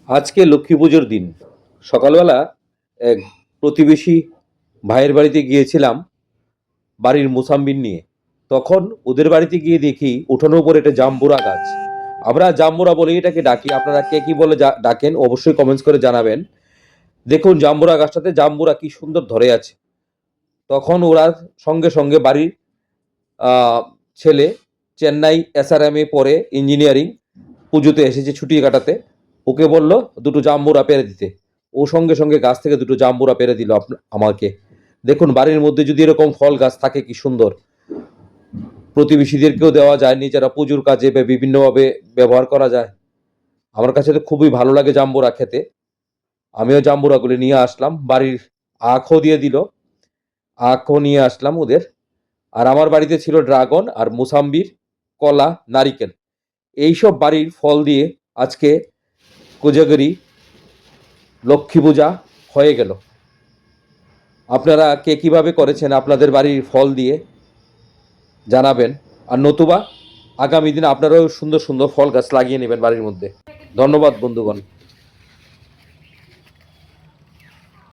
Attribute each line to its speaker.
Speaker 1: আজকে লক্ষ্মী পুজোর দিন। সকালবেলা এক প্রতিবেশী ভাইয়ের বাড়িতে গিয়েছিলাম বাড়ির মোসাম্বির নিয়ে। তখন ওদের বাড়িতে গিয়ে দেখি উঠোনের উপর একটা জাম্বুরা গাছ। আমরা জাম্বুরা বলে এটাকে ডাকি। আপনারা কে কি বলে ডাকেন অবশ্যই কমেন্টস করে জানাবেন। দেখুন জাম্বুরা গাছটাতে জাম্বুরা কি সুন্দর ধরে আছে। তখন ওরা সঙ্গে সঙ্গে বাড়ির ছেলে চেন্নাই এসআরএমে পড়ে ইঞ্জিনিয়ারিং, পুজোতে এসেছে ছুটি কাটাতে। ওকে বলল দুটো জাম্বুরা পেরে দিতে। ও সঙ্গে সঙ্গে গাছ থেকে দুটো জাম্বুরা পেরে দিল আমাকে। দেখুন বাড়ির মধ্যে যদি এরকম ফল গাছ থাকে কি সুন্দর। প্রতিবেশীদেরকেও দেওয়া যায়, নিজেরা পুজোর কাজে বা বিভিন্নভাবে ব্যবহার করা যায়। আমার কাছে তো খুবই ভালো লাগে জাম্বুরা খেতে। আমিও জাম্বুরাগুলি নিয়ে আসলাম, বাড়ির আখও দিয়ে দিল, আখও নিয়ে আসলাম ওদের। আর আমার বাড়িতে ছিল ড্রাগন আর মুসাম্বির, কলা, নারিকেল। এইসব বাড়ির ফল দিয়ে আজকে কোজাগরি লক্ষ্মী পূজা হয়ে গেল। আপনারা কে কীভাবে করেছেন আপনাদের বাড়ির ফল দিয়ে জানাবেন। আর নতুবা আগামী দিনে আপনারাও সুন্দর সুন্দর ফল গাছ লাগিয়ে নেবেন বাড়ির মধ্যে। ধন্যবাদ বন্ধুগণ।